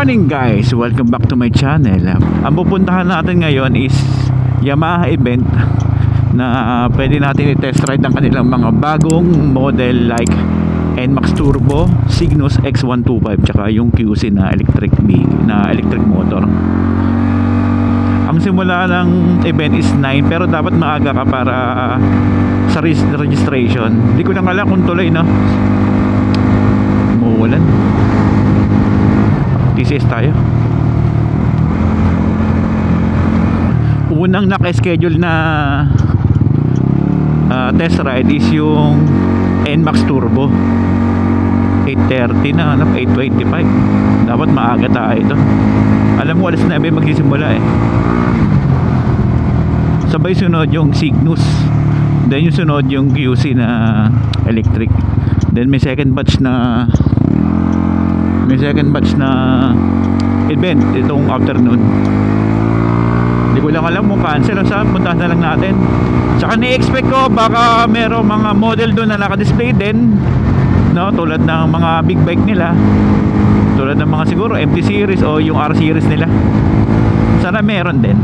morning guys! Welcome back to my channel. Ang pupuntahan natin ngayon is Yamaha event na pwede natin i-test ride ang kanilang mga bagong model like NMAX Turbo, Cygnus X125 tsaka yung QC na electric motor. Ang simula ng event is 9 pero dapat maaga ka para sa registration. Hindi ko lang alam kung tuloy, no? Umuulan. TCS tayo. Unang naka-schedule na test ride is yung NMAX Turbo 8:30 na, 8:25. Dapat maaga tayo ito. Alam mo, alas 9 magsisimula eh. Sabay sunod yung Cygnus, then yung sunod yung QC na electric, then may second batch na event itong afternoon. Hindi ko lang alam kung cancel o saan. Puntahan na lang natin. Tsaka ni-expect ko baka merong mga model doon na naka-display din, no? Tulad ng mga big bike nila, tulad ng mga siguro MT series o yung R series nila. Sana meron din.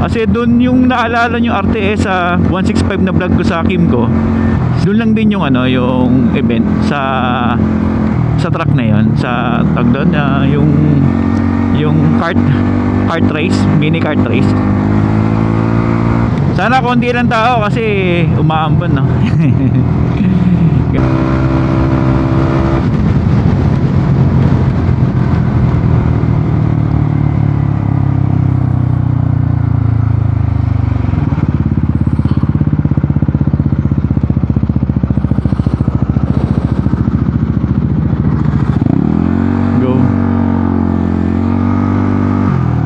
Kasi doon yung naalala yung RTS sa 165 na vlog ko sa Kimco, doon lang din yung yung event sa truck na yon, sa tag doon, yung kart race, mini kart race. Sana konti lang tao kasi umaambon, no?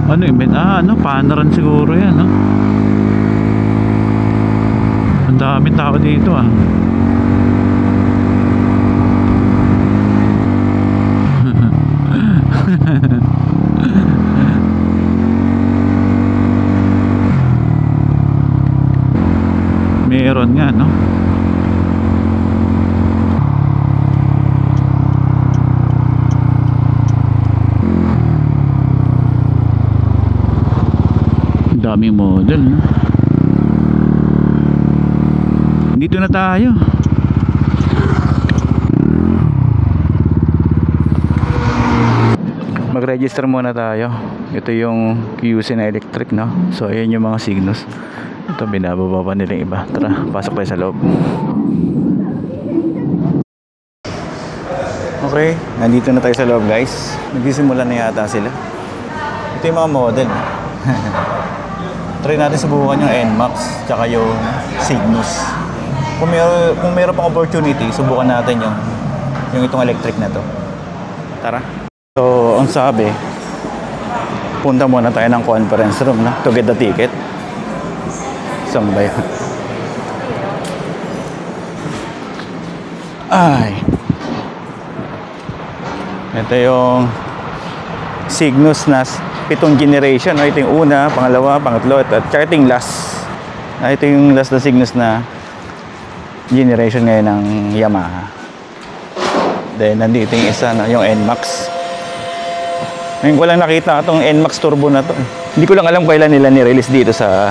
Ano event? Panaran siguro yan, no? Ang dami tao dito, Meron nga, no? Daming model, no? Dito na tayo. Mag-register muna tayo. Ito yung QC na electric, no? So ayan yung mga Cygnus. Ito binababa pa nila iba. Tara, pasok tayo sa loob. Okay, nandito na tayo sa loob, guys. Nagsisimula na yata sila. Ito yung mga model. Try natin subukan yung NMAX tsaka yung Cygnus. Kung meron pang opportunity, subukan natin yung itong electric na to. Tara. So, ang sabi, punta muna tayo ng conference room na to get the ticket. Saan ba yun? Ay. Ito yung Cygnus na 7th generation. Ito yung una, pangalawa, pangatlo, at charting last. Ito yung last na Cygnus na generation ngayon ng Yamaha. Then nandito yung isa na yung NMAX. Ngayon ko lang nakita itong NMAX Turbo na to. Hindi ko lang alam kailan nila ni-release dito sa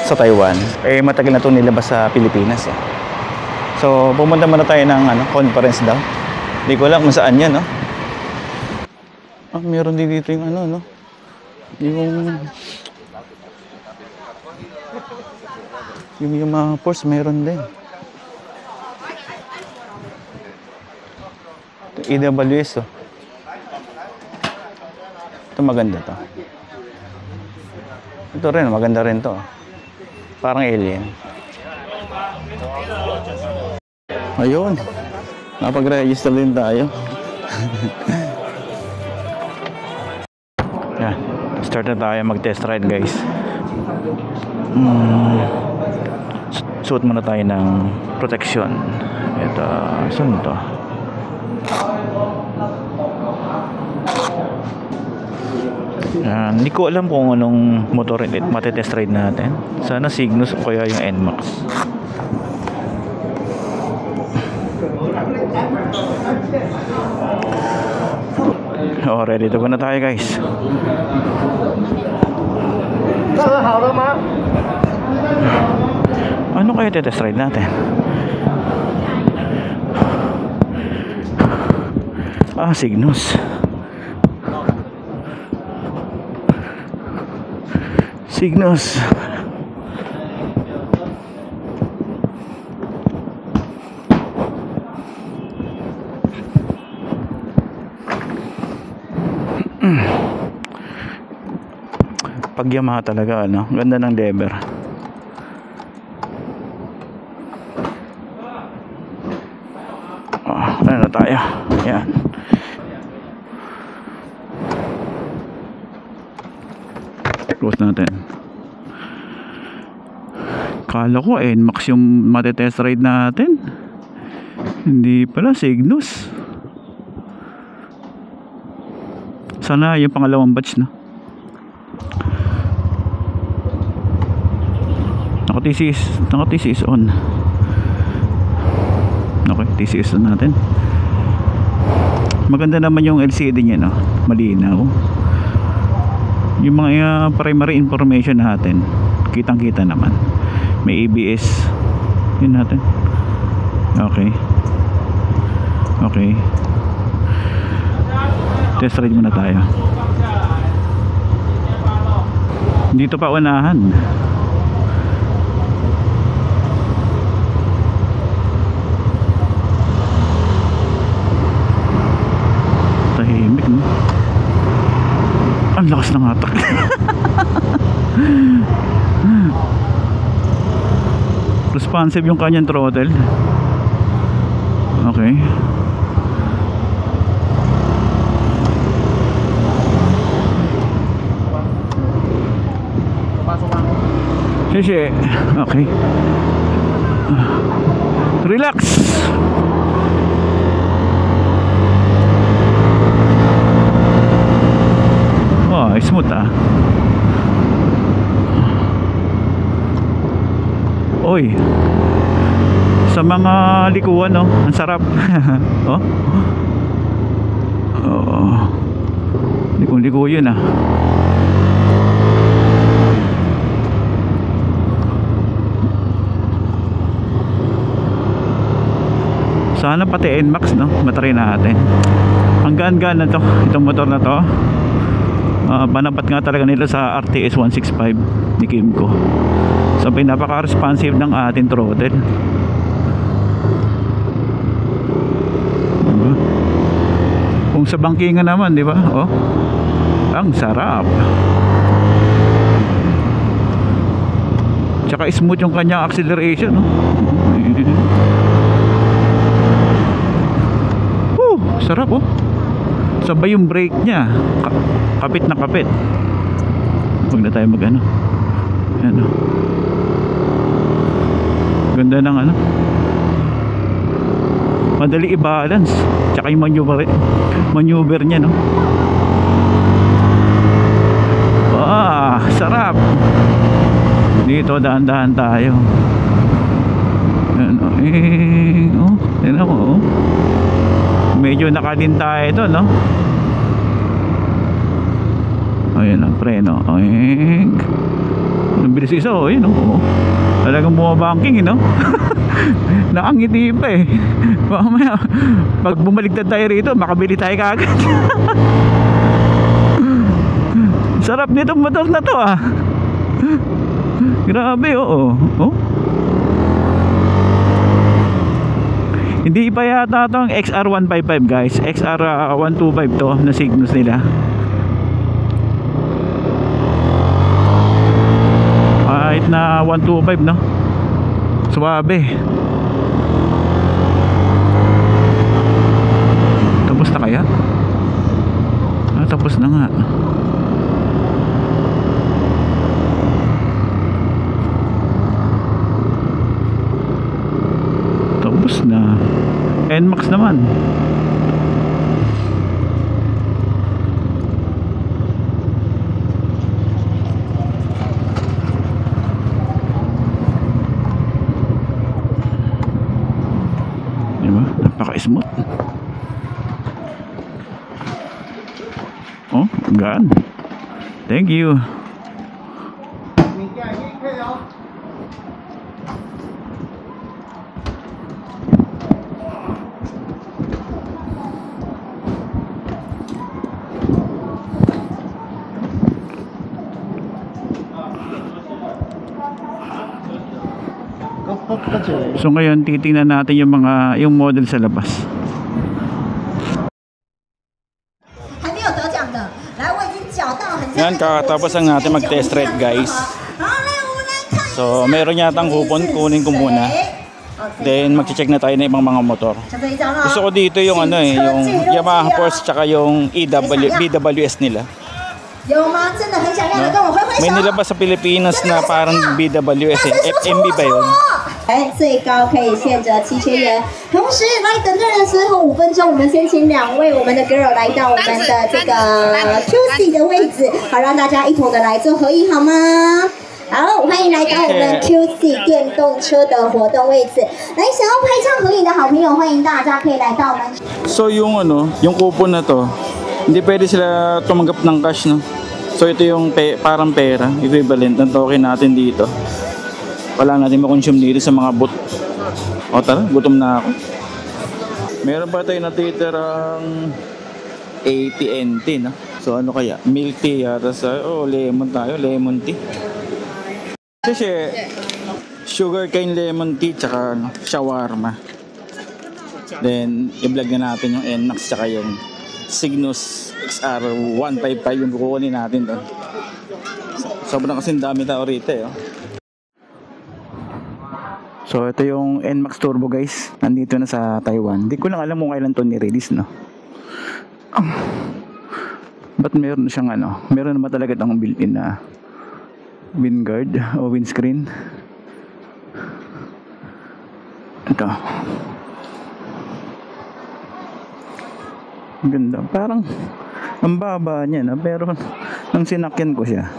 Taiwan. Matagal na itong nilabas sa Pilipinas. So pumunta muna tayo ng conference daw. Hindi ko alam kung saan yan, no? Meron din dito yung no? Yung mga Porsche meron din. Ito EWS, Ito maganda to. Ito rin, maganda rin to. Parang alien. Ayun. Napag-register din tayo. Yan. Start na tayo mag-test ride, guys. Suot muna tayo ng protection. Ito, saan to? Hindi ko alam kung anong motor matetest ride natin. Sana Cygnus o kaya yung NMAX. Oh, ready to go na tayo guys. Ano kaya test ride natin? Cygnus. Cygnus. Pag Yamaha talaga, ano, ganda ng lever. Ano na tayo? Yan. Close natin. Kala ko NMAX yung matetest ride natin. Hindi pala, Cygnus. Sana yung pangalawang batch na. Naka-TCS on. Okay, TCS on natin. Maganda naman yung LCD niya, no? Malinaw. Yung mga primary information natin, kitang-kita naman. May ABS. Yun natin. Okay. Okay. Test ride muna tayo. Dito pa unahan. Tahimik, no? Ang lakas ng hatak. Responsive yung kanyang throttle. Okay. Sisi. Okay. Relax. Smooth ah. Oy. Sa mga likuan, no, ang sarap. Oh. Oh. Liko-liko yun ah. Sana pati NMAX, no, matry natin. Ang gaan-gaan na to, itong motor na to. Panapat nga talaga nila sa RTS 165 ni Kymco. So napaka-responsive ng ating throttle. Diba? Kung sa bangkingan naman, di ba? Oh, ang sarap. Tsaka smooth yung kanyang acceleration, no? Sarap, oh. Sabay yung brake niya. Kapit na kapit. Huwag na tayo mag ano. Ano. Ganda ng ano. Madali i-balance. Tsaka yung maneuver niya, no. Sarap. Dito dahan-dahan tayo. Ano. Tignan mo, oh. Medyo nakadin tayo ito, no. Ayan ang preno. Ayan. Ang bilis isa, oh. Ayan, oh. Talagang bumabangking, no. Nakangiti pa eh. Mamaya, pag bumaligtad tayo rito, makabili tayo kaagad. Sarap nitong motor na to, ah. Grabe, oo. Oh. Hindi pa yata itong XR155 guys. XR125 to na Cygnus nila. Kahit na 125, no? Suwabe. Tapos na kaya? Tapos na nga. Tapos na. NMAX naman. Diba? Napaka-smooth. Oh, God. Thank you. So ngayon titingnan natin yung model sa labas. Yan, kakatapos ang natin mag-test ride, guys. So meron yatang coupon, kunin ko muna. Then magche-check na tayo ng ibang mga motor. Gusto ko dito yung yung Yamaha Force tsaka yung BWS nila. No? May nilabas sa Pilipinas na parang BWS FMB ba yun? 最高可以限折7000元。同时，来等待的时候5分钟，我们先请2位我们的 girl 来到我们的这个 QC 的位置，好让大家一同的来做合影，好吗？好，欢迎来到我们 QC 电动车的活动位置。来，想要拍照合影的好朋友，欢迎大家可以来到我们。So yung yung coupon na to, hindi pwede sila tumanggap ng cash, no? So ito yung parang pera, equivalent ng token natin dito. Wala natin makonsume dito sa mga booth. O tara, gutom na ako. Meron pa tayo natitirang 80 NT, no? So ano kaya? Milk tea yata sa... Oh, lemon tayo, lemon tea. Kasi sugar cane lemon tea tsaka shawarma. Then i-vlog na natin yung NMAX tsaka yung Cygnus XR155 yung kukunin natin doon. Sobrang kasing dami tao rito eh. So ito yung NMAX Turbo, guys. Nandito na sa Taiwan. Hindi ko lang alam kung kailan to ni-release, no? Ba't meron siyang meron naman talaga itong built-in na wind guard o windscreen. Ito. Ang ganda. Parang ang baba niya, no? Pero nang sinakyan ko siya,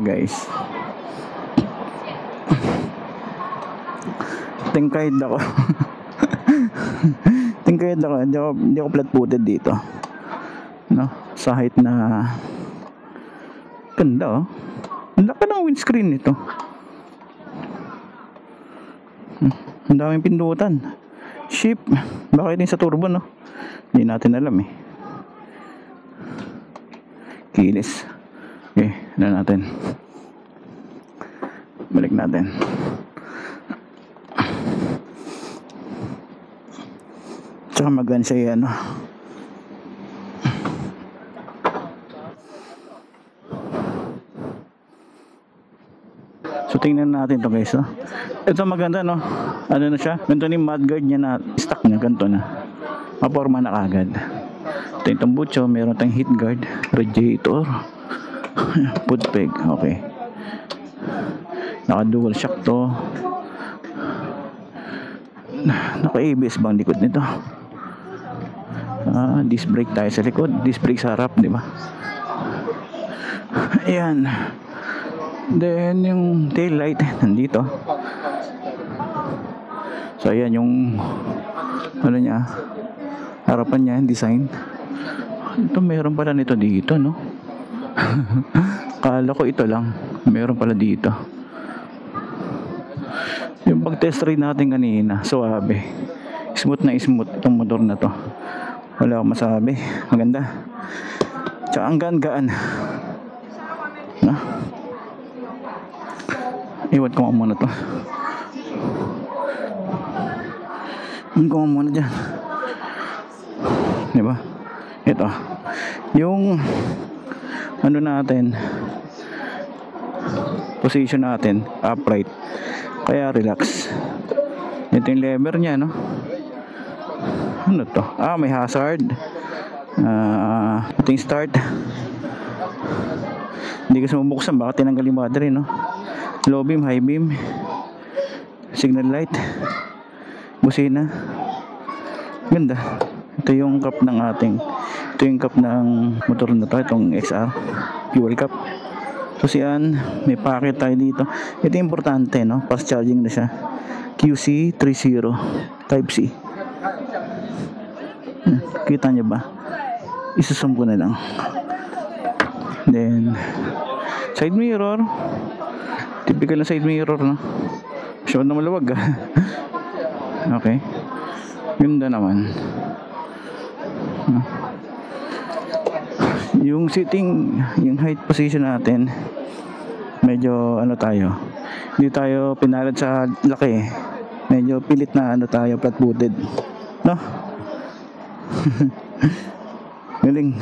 guys, tingkayad ako. Hindi ako flat-footed dito, no? Sa height na ganda, oh. Ang laki ng windscreen nito. Ang daming pindutan. Ship. Bakit din sa turbo, no? Hindi natin alam eh. Kilis. Okay, ano natin? Balik natin. Tsaka magan siya yan, So tingnan natin to, guys, no? Ito maganda, no? Ano na siya? Ganito ni mudguard niya na stock niya, ganito na. Maporma na kagad. Ito yung tambucho, meron tayong heat guard, radiator, foot peg, okay. Naka dual shock to. Naka ABS bang likod nito? Disc brake tayo sa likod, disc brake sa harap, di ba? Ayan. Then yung tail light nandito. So ayan yung ano niya, harapan niya, design. Ito meron pala nito dito, no? Kala ko ito lang, meron pala dito. Yung pag test ride natin kanina, suabe, smooth na smooth itong motor na to. Wala akong masabi, maganda. Tsaka ang gaan-gaan, no? Iwan ko muna to. Iwan ko muna dyan, diba? Ito yung ano natin, position natin, upright, kaya relax. Ito yung lever nya, no? Ano to? May hazard. Ito yung start. Hindi kasi mabuksan, baka tinanggal yung battery, no? Low beam, high beam, signal light, busina. Ganda. Ito yung cup ng ito yung cup ng motor na to, itong XR fuel cup. So siyan, may packet tayo dito. Ito yung importante, no? Fast charging na siya. QC30 Type C. Kita nyo ba? Isusum ko na lang. Then side mirror, typical na side mirror, no? Masyado na maluwag. Okay, ganda naman. Yung sitting, yung height position natin, medyo ano tayo, hindi tayo pinalad sa laki, medyo pilit na ano tayo, flat footed, no? Galing.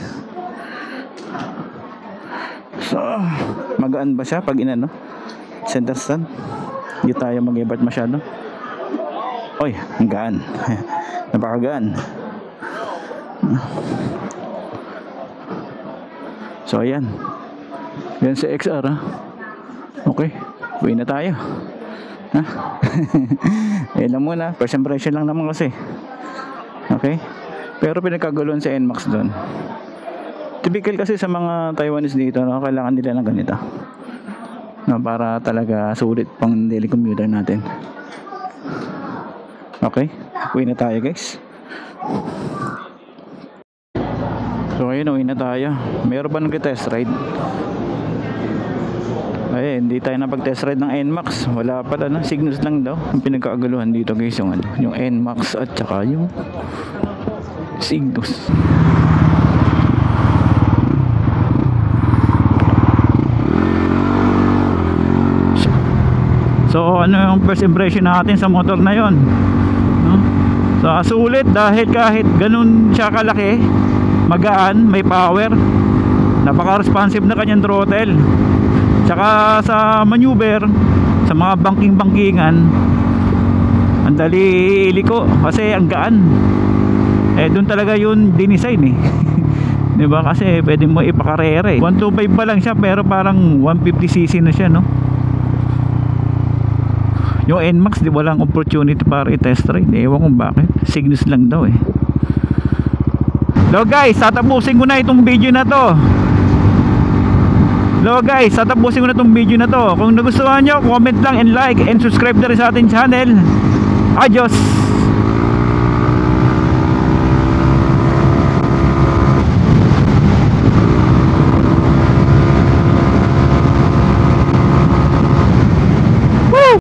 So magaan ba siya pag inano center stand? Hindi tayo mag-ebert masyado. Oy, ang gaan. Napakagaan. So ayan, yan si XR, ha? Okay, uwi na tayo, ha? Ayan lang muna, first impression lang naman kasi. Okay, pero pinagkaguluhan sa NMAX doon. Typical kasi sa mga Taiwanese dito, no? Kailangan nila ng ganito, no? Para talaga sulit pang daily commuter natin. Okay, uwi na tayo guys. So ayun, uwi na tayo. Meron ba nag-test ride? Ay, hindi tayo napag-test ride ng NMAX. Wala pala, no? Cygnus lang daw ang pinagkaaguluhan dito guys, yung ano, yung NMAX at saka yung Cygnus. So ano yung first impression natin sa motor na yon, no? So sulit dahil kahit ganun siya kalaki, magaan, may power, napaka-responsive na kanyang throttle. Tsaka sa maneuver, sa mga banking-bankingan, ang dali iliko kasi ang gaan. Eh doon talaga yun dinisign, eh. Diba? Kasi pwede mo ipakarera, eh. 125 pa lang siya pero parang 150cc na siya, no? Yung NMAX, di walang opportunity para i-test ride. Ewan kung bakit. Cygnus lang daw, eh. So guys, tatapusin ko na itong video na to. Hello guys, tatapusin ko na itong video na to. Kung nagustuhan nyo, comment lang and like and subscribe na rin sa ating channel. Adios!